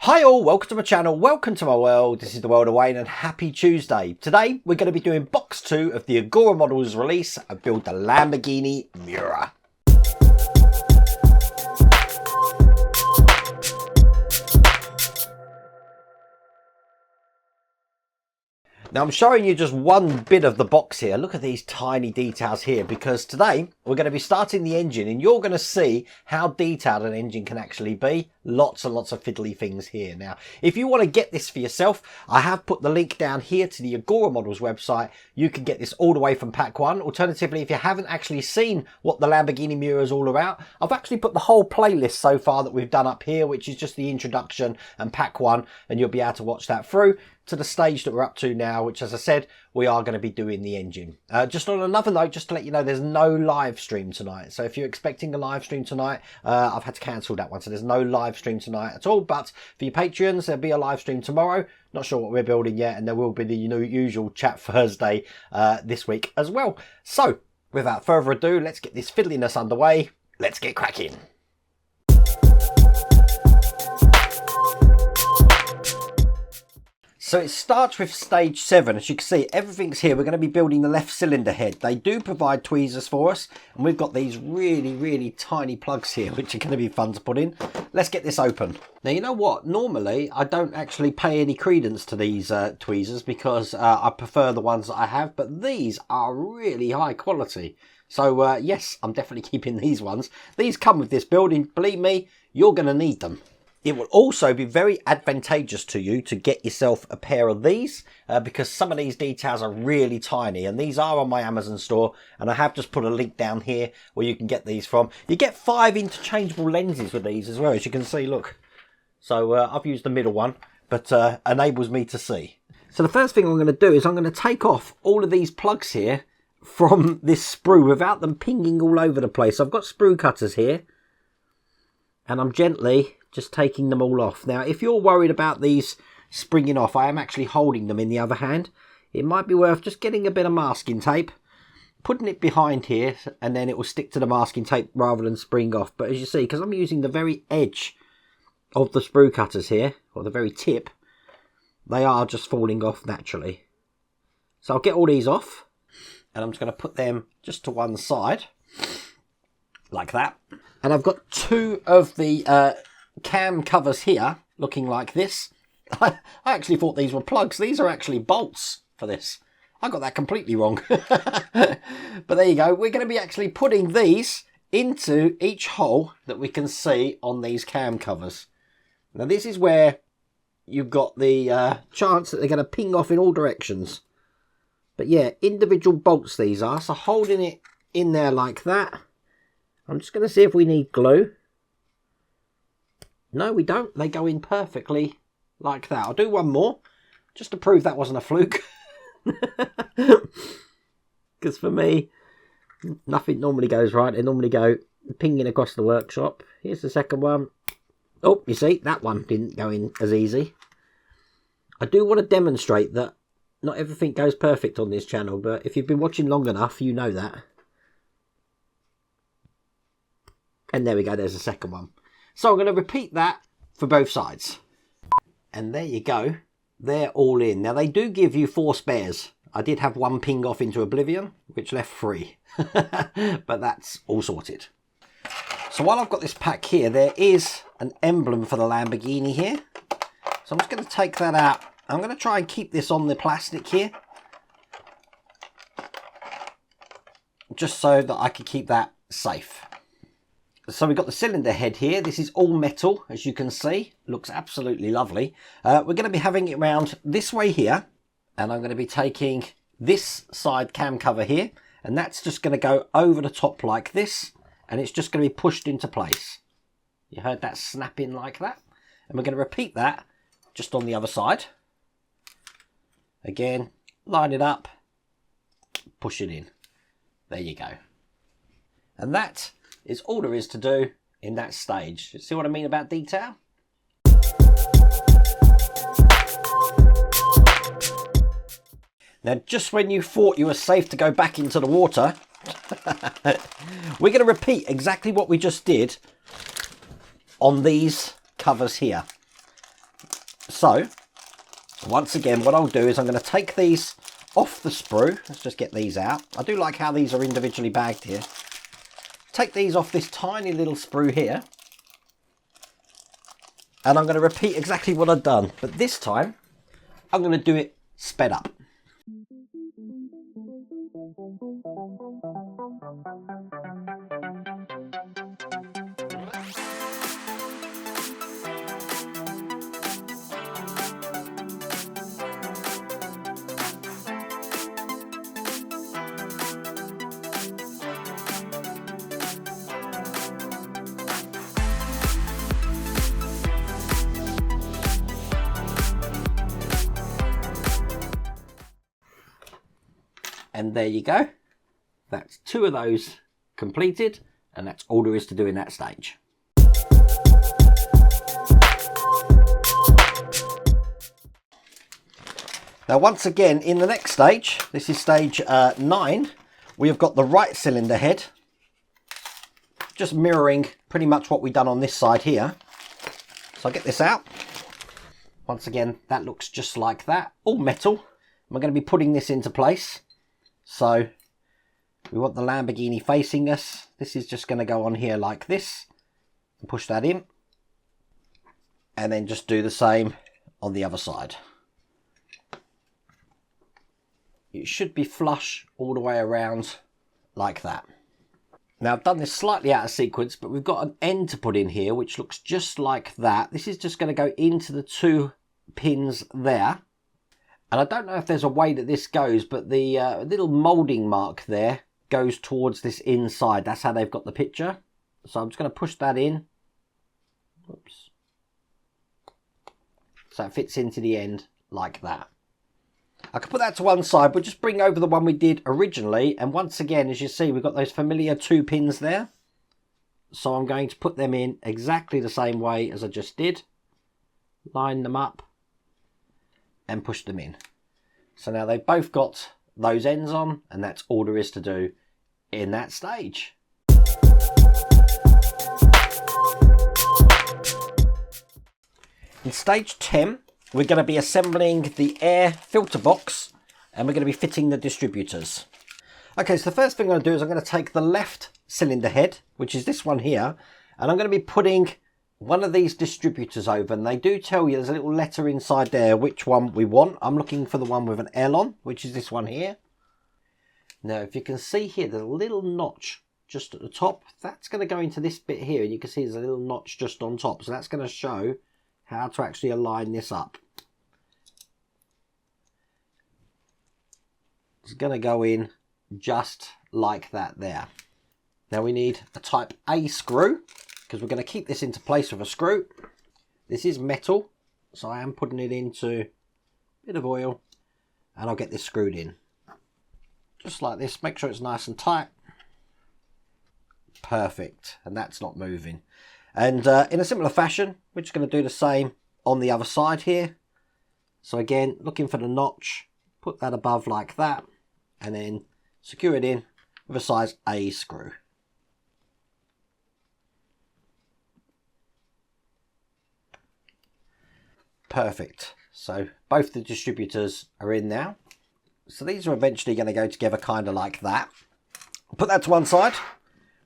Hi all, welcome to my channel, welcome to my world. This is the world of Wayne and happy Tuesday. Today we're going to be doing box 2 of the Agora models release of build the Lamborghini Miura. Now I'm showing you just one bit of the box here. Look at these tiny details here, because today we're going to be starting the engine and you're going to see how detailed an engine can actually be. Lots and lots of fiddly things here. Now, if you want to get this for yourself, I have put the link down here to the Agora Models website. You can get this all the way from pack 1. Alternatively, if you haven't actually seen what the Lamborghini Miura is all about, I've actually put the whole playlist so far that we've done up here, which is just the introduction and pack 1, and you'll be able to watch that through to the stage that we're up to now, which, as I said, we are going to be doing the engine. Just on another note, just to let you know, there's no live stream tonight. So if you're expecting a live stream tonight, I've had to cancel that one. So there's no live stream tonight at all. But for your Patreons, there'll be a live stream tomorrow. Not sure what we're building yet. And there will be the usual chat Thursday this week as well. So without further ado, let's get this fiddliness underway. Let's get cracking. So it starts with stage 7. As you can see, everything's here. We're going to be building the left cylinder head. They do provide tweezers for us, and we've got these really tiny plugs here, which are going to be fun to put in. Let's get this open. Now, you know what? Normally, I don't actually pay any credence to these tweezers because I prefer the ones that I have, but these are really high quality. So, yes, I'm definitely keeping these ones. These come with this building. Believe me, you're going to need them. It will also be very advantageous to you to get yourself a pair of these because some of these details are really tiny, and these are on my Amazon store, and I have just put a link down here where you can get these from. You get 5 interchangeable lenses with these as well, as you can see, look. So I've used the middle one, but enables me to see. So the first thing I'm going to do is I'm going to take off all of these plugs here from this sprue without them pinging all over the place. I've got sprue cutters here, and I'm gently just taking them all off. Now, if you're worried about these springing off, I am actually holding them in the other hand. It might be worth just getting a bit of masking tape, putting it behind here, and then it will stick to the masking tape rather than spring off. But as you see, because I'm using the very edge of the sprue cutters here, or the very tip, they are just falling off naturally. So I'll get all these off, and I'm just going to put them just to one side, like that. And I've got 2 of the cam covers here looking like this. I actually thought these were plugs. These are actually bolts for this. I got that completely wrong. But there you go. We're going to be actually putting these into each hole that we can see on these cam covers. Now this is where you've got the chance that they're going to ping off in all directions. But yeah, individual bolts these are. So holding it in there like that. I'm just going to see if we need glue. No, we don't. They go in perfectly like that. I'll do one more, just to prove that wasn't a fluke. Because for me, nothing normally goes right. They normally go pinging across the workshop. Here's the second one. Oh, you see, that one didn't go in as easy. I do want to demonstrate that not everything goes perfect on this channel, but if you've been watching long enough, you know that. And there we go, there's the second one. So I'm going to repeat that for both sides. And there you go. They're all in. Now, they do give you 4 spares. I did have one ping off into oblivion, which left 3. But that's all sorted. So while I've got this pack here, there is an emblem for the Lamborghini here. So I'm just going to take that out. I'm going to try and keep this on the plastic here, just so that I can keep that safe. So we've got the cylinder head here. This is all metal, as you can see. Looks absolutely lovely. We're going to be having it round this way here. And I'm going to be taking this side cam cover here. And that's just going to go over the top like this. And it's just going to be pushed into place. You heard that snapping like that? And we're going to repeat that just on the other side. Again, line it up. Push it in. There you go. And that is all there is to do in that stage. See what I mean about detail? Now, just when you thought you were safe to go back into the water, we're going to repeat exactly what we just did on these covers here. So, once again, what I'll do is I'm going to take these off the sprue. Let's just get these out. I do like how these are individually bagged here. Take these off this tiny little sprue here. And I'm going to repeat exactly what I've done. But this time, I'm going to do it sped up. And there you go. That's 2 of those completed, and that's all there is to do in that stage. Now once again, in the next stage, this is stage 9, we have got the right cylinder head, just mirroring pretty much what we've done on this side here. So I'll get this out. Once again, that looks just like that, all metal. We're going to be putting this into place. So we want the Lamborghini facing us. This is just going to go on here like this and push that in, and then just do the same on the other side. It should be flush all the way around like that. Now I've done this slightly out of sequence, but we've got an end to put in here which looks just like that. This is just going to go into the 2 pins there. And I don't know if there's a way that this goes, but the little moulding mark there goes towards this inside. That's how they've got the picture. So I'm just going to push that in. Oops. So it fits into the end like that. I can put that to one side, but just bring over the one we did originally. And once again, as you see, we've got those familiar 2 pins there. So I'm going to put them in exactly the same way as I just did. Line them up and push them in. So now they've both got those ends on, and that's all there is to do in that stage. In stage 10, we're going to be assembling the air filter box, and we're going to be fitting the distributors. Okay, so the first thing I'm going to do is I'm going to take the left cylinder head, which is this one here, and I'm going to be putting one of these distributors over, and they do tell you there's a little letter inside there which one we want. I'm looking for the one with an L on, which is this one here. Now if you can see here, there's a little notch just at the top. That's going to go into this bit here, and you can see there's a little notch just on top. So that's going to show how to actually align this up. It's going to go in just like that there. Now we need a type A screw, because we're going to keep this into place with a screw. This is metal, so I am putting it into a bit of oil, and I'll get this screwed in. Just like this, make sure it's nice and tight. Perfect, and that's not moving. And in a similar fashion, we're just going to do the same on the other side here. So again, looking for the notch, put that above like that, and then secure it in with a size A screw. Perfect. So both the distributors are in now. So these are eventually going to go together kind of like that. Put that to one side.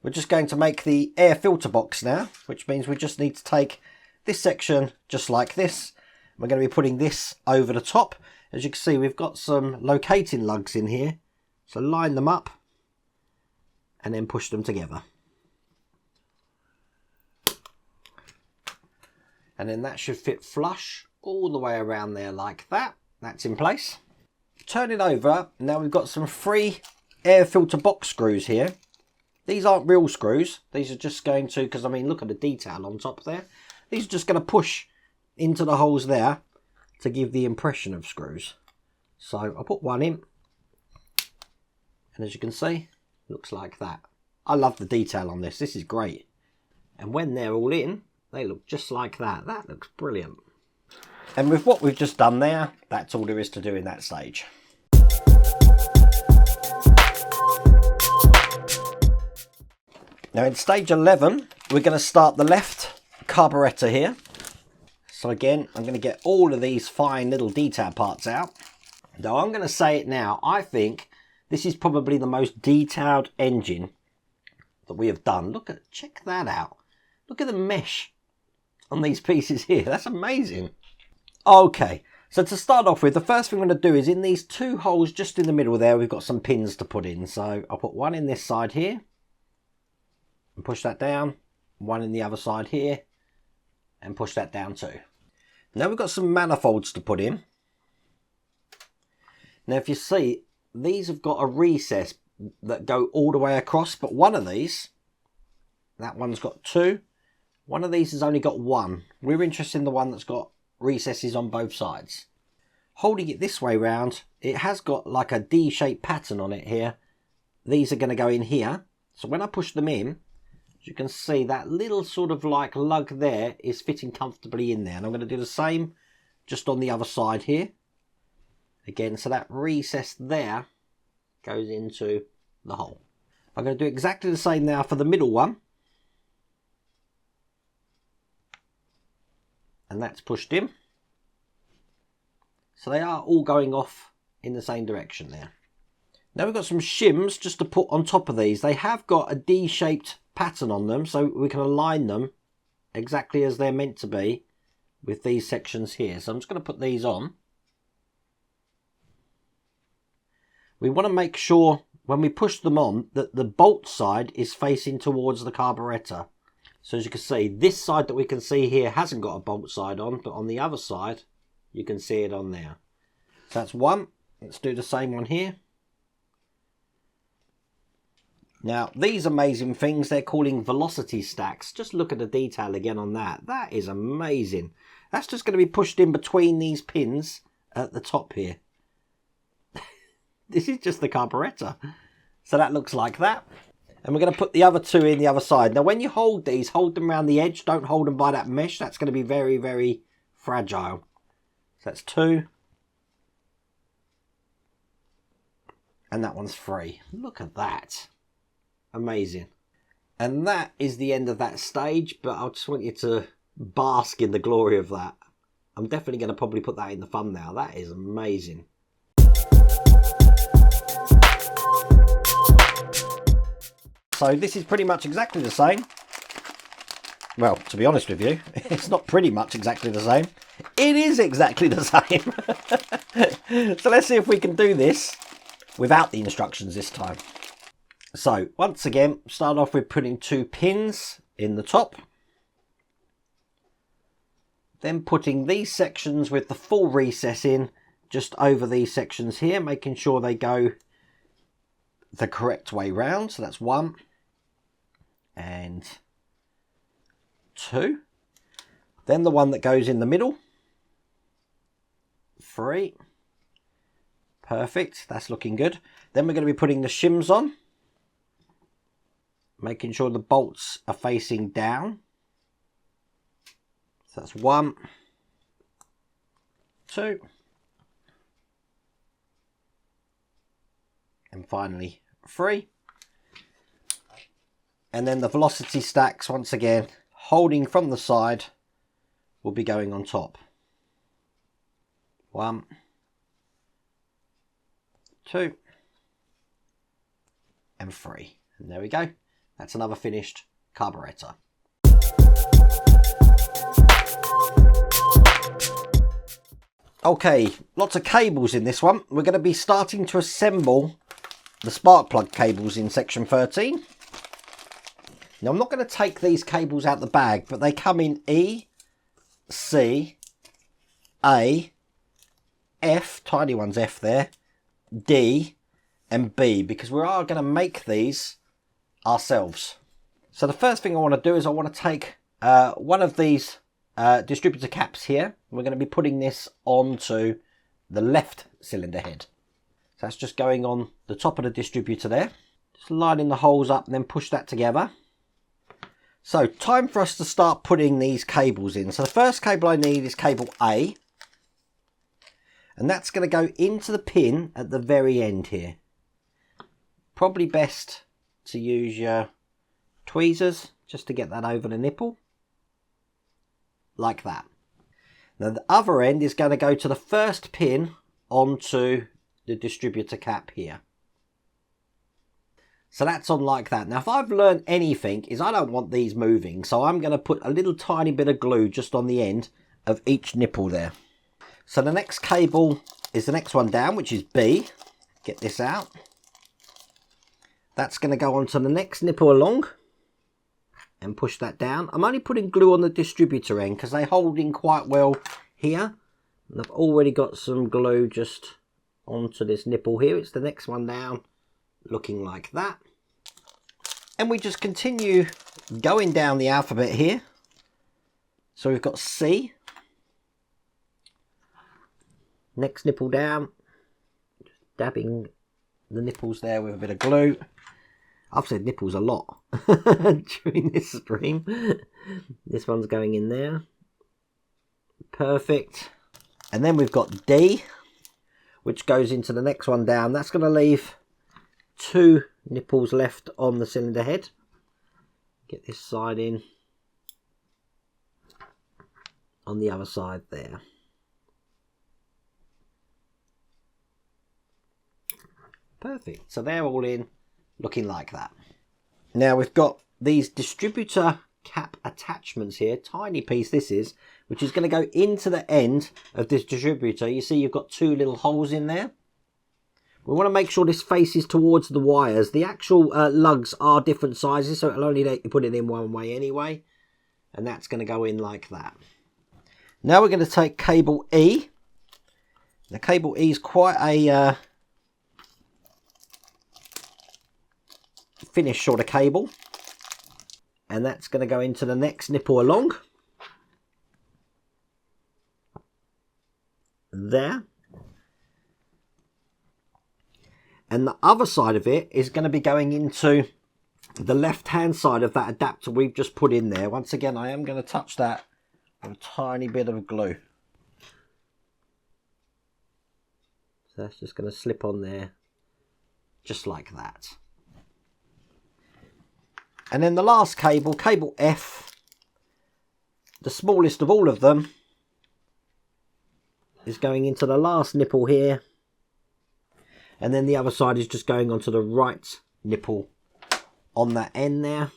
We're just going to make the air filter box now, which means we just need to take this section just like this. We're going to be putting this over the top. As you can see, we've got some locating lugs in here. So line them up and then push them together. And then that should fit flush all the way around there like that. That's in place. Turn it over. Now we've got some free air filter box screws here. These aren't real screws. These are just going to, because I mean, look at the detail on top there. These are just going to push into the holes there to give the impression of screws. So I'll put one in. And as you can see, looks like that. I love the detail on this. This is great. And when they're all in, they look just like that. That looks brilliant. And with what we've just done there, that's all there is to do in that stage. Now in stage 11, we're going to start the left carburettor here. So again, I'm going to get all of these fine little detail parts out. Though I'm going to say it now, I think this is probably the most detailed engine that we have done. Check that out. Look at the mesh on these pieces here. That's amazing. Okay, so to start off with, the first thing I'm going to do is in these two holes just in the middle there, we've got some pins to put in. So I'll put one in this side here and push that down. One in the other side here and push that down too. Now we've got some manifolds to put in. Now if you see, these have got a recess that go all the way across, but one of these, that one's got two. One of these has only got one. We're interested in the one that's got recesses on both sides. Holding it this way round, it has got like a D-shaped pattern on it here. These are going to go in here. So when I push them in, as you can see, that little sort of like lug there is fitting comfortably in there. And I'm going to do the same just on the other side here. Again, so that recess there goes into the hole. I'm going to do exactly the same now for the middle one. And that's pushed in. So they are all going off in the same direction there. Now we've got some shims just to put on top of these. They have got a D-shaped pattern on them, so we can align them exactly as they're meant to be with these sections here. So I'm just going to put these on. We want to make sure when we push them on that the bolt side is facing towards the carburettor. So as you can see, this side that we can see here hasn't got a bolt side on, but on the other side, you can see it on there. So that's one. Let's do the same one here. Now, these amazing things, they're calling velocity stacks. Just look at the detail again on that. That is amazing. That's just going to be pushed in between these pins at the top here. This is just the carburettor. So that looks like that. And we're going to put the other two in the other side. Now, when you hold these, hold them around the edge. Don't hold them by that mesh. That's going to be very, very fragile. So that's two. And that one's three. Look at that. Amazing. And that is the end of that stage. But I just want you to bask in the glory of that. I'm definitely going to probably put that in the thumbnail. That is amazing. So this is pretty much exactly the same. Well, to be honest with you, it's not pretty much exactly the same. It is exactly the same. So let's see if we can do this without the instructions this time. So once again, start off with putting two pins in the top. Then putting these sections with the full recess in just over these sections here, making sure they go the correct way round. So that's one and two. Then the one that goes in the middle, three. Perfect, that's looking good. Then we're going to be putting the shims on, making sure the bolts are facing down. So that's one, two, and finally three. And then the velocity stacks, once again, holding from the side, will be going on top. One, two, and three. And there we go. That's another finished carburettor. Okay, lots of cables in this one. We're going to be starting to assemble the spark plug cables in section 13. Now, I'm not going to take these cables out the bag, but they come in E, C, A, F, tiny one's F there, D, and B, because we are going to make these ourselves. So the first thing I want to do is I want to take one of these distributor caps here. We're going to be putting this onto the left cylinder head. So that's just going on the top of the distributor there. Just lining the holes up and then push that together. So time for us to start putting these cables in. So the first cable I need is cable A. And that's going to go into the pin at the very end here. Probably best to use your tweezers just to get that over the nipple. Like that. Now the other end is going to go to the first pin onto the distributor cap here. So that's on like that. Now if I've learned anything is I don't want these moving, so I'm going to put a little tiny bit of glue just on the end of each nipple there. So the next cable is the next one down, which is B. Get this out. That's going to go onto the next nipple along and push that down. I'm only putting glue on the distributor end because they hold in quite well here. And I've already got some glue just onto this nipple here. It's the next one down, looking like that. And we just continue going down the alphabet here. So we've got C. Next nipple down. Just dabbing the nipples there with a bit of glue. I've said nipples a lot during this stream. This one's going in there. Perfect. And then we've got D, which goes into the next one down. That's going to leave 2 nipples left on the cylinder head. Get this side in. On the other side there. Perfect. So they're all in, looking like that. Now we've got these distributor cap attachments here, tiny piece this is, which is going to go into the end of this distributor. You see you've got 2 little holes in there. We want to make sure this faces towards the wires. The actual lugs are different sizes, so it'll only let you put it in one way anyway. And that's going to go in like that. Now we're going to take cable E. The cable E is quite a finish sort of cable, and that's going to go into the next nipple along there, and the other side of it is going to be going into the left hand side of that adapter we've just put in there. Once again, I am going to touch that with a tiny bit of glue, so that's just going to slip on there just like that. And then the last cable, cable F, the smallest of all of them, is going into the last nipple here. And then the other side is just going onto the right nipple on that end there.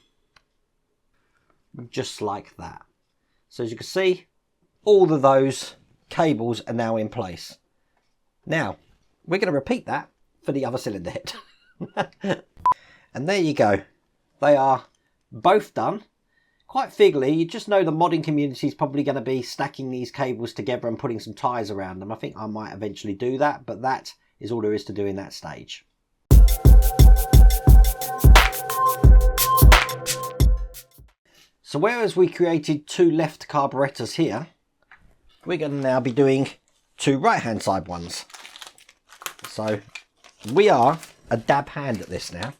Just like that. So as you can see, all of those cables are now in place. Now, we're going to repeat that for the other cylinder head. And there you go. They are both done. Quite figgly. You just know the modding community is probably going to be stacking these cables together and putting some ties around them. I think I might eventually do that, but that is all there is to do in that stage. So whereas we created 2 left carburettors here, we're going to now be doing 2 right hand side ones. So we are a dab hand at this now.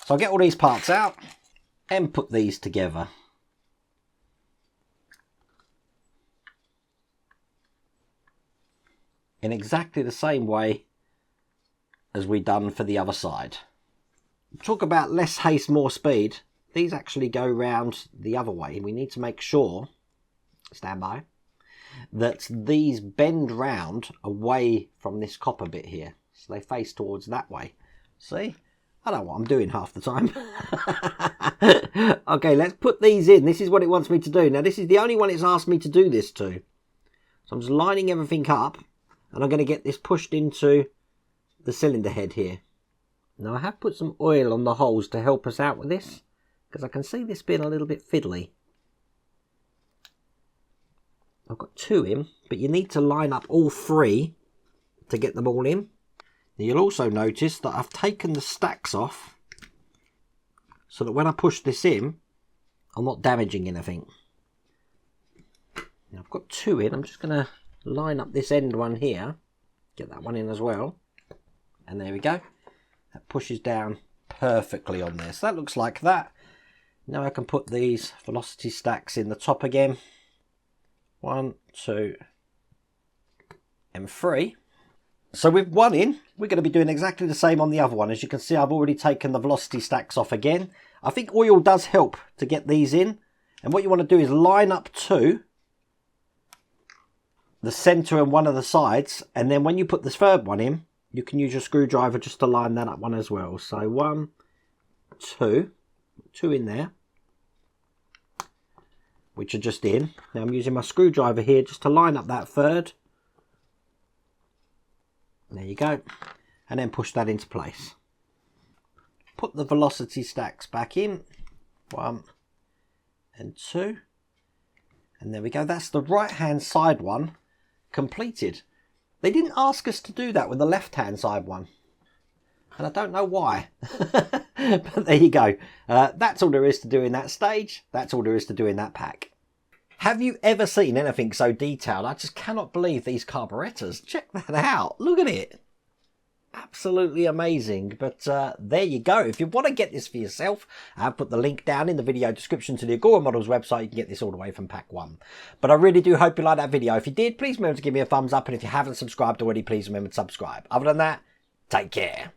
So I'll get all these parts out and put these together. In exactly the same way as we done for the other side. Talk about less haste, more speed. These actually go round the other way. We need to make sure, stand by, that these bend round away from this copper bit here. So they face towards that way. See? I don't know what I'm doing half the time. Okay, let's put these in. This is what it wants me to do. Now, this is the only one it's asked me to do this to. So I'm just lining everything up, and I'm going to get this pushed into the cylinder head here. Now, I have put some oil on the holes to help us out with this, because I can see this being a little bit fiddly. I've got 2 in, but you need to line up all 3 to get them all in. You'll also notice that I've taken the stacks off so that when I push this in, I'm not damaging anything. Now I've got 2 in. I'm just going to line up this end one here. Get that one in as well. And there we go. That pushes down perfectly on there. So that looks like that. Now I can put these velocity stacks in the top again. 1, 2, and 3. So with 1 in, we're going to be doing exactly the same on the other one. As you can see, I've already taken the velocity stacks off again. I think oil does help to get these in. And what you want to do is line up 2 the center and one of the sides, and then when you put the third one in, you can use your screwdriver just to line that up one as well. So 1, 2 in there, which are just in. Now I'm using my screwdriver here just to line up that third. There you go. And then push that into place. Put the velocity stacks back in. 1 and 2. And there we go. That's the right hand side one completed. They didn't ask us to do that with the left hand side one. And I don't know why. But there you go. That's all there is to do in that stage. That's all there is to do in that pack. Have you ever seen anything so detailed? I just cannot believe these carburetors. Check that out. Look at it. Absolutely amazing. But there you go. If you want to get this for yourself, I've put the link down in the video description to the Agora Models website. You can get this all the way from pack 1. But I really do hope you liked that video. If you did, please remember to give me a thumbs up. And if you haven't subscribed already, please remember to subscribe. Other than that, take care.